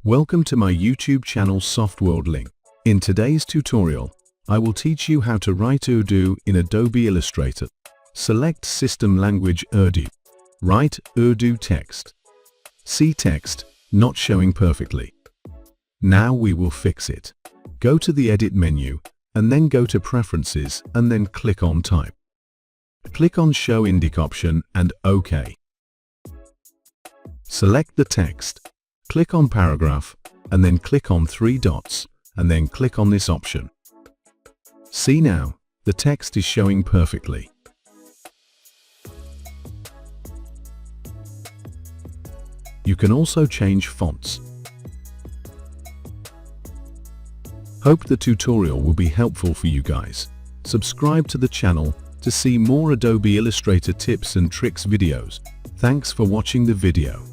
Welcome to my YouTube channel Softworldlink. In today's tutorial, I will teach you how to write Urdu in Adobe Illustrator. Select System Language Urdu. Write Urdu text. See text not showing perfectly. Now we will fix it. Go to the Edit menu and then go to Preferences and then click on Type. Click on Show Indic option and OK. Select the text. Click on Paragraph and then click on three dots and then click on this option. See now, the text is showing perfectly. You can also change fonts. Hope the tutorial will be helpful for you guys. Subscribe to the channel to see more Adobe Illustrator tips and tricks videos. Thanks for watching the video.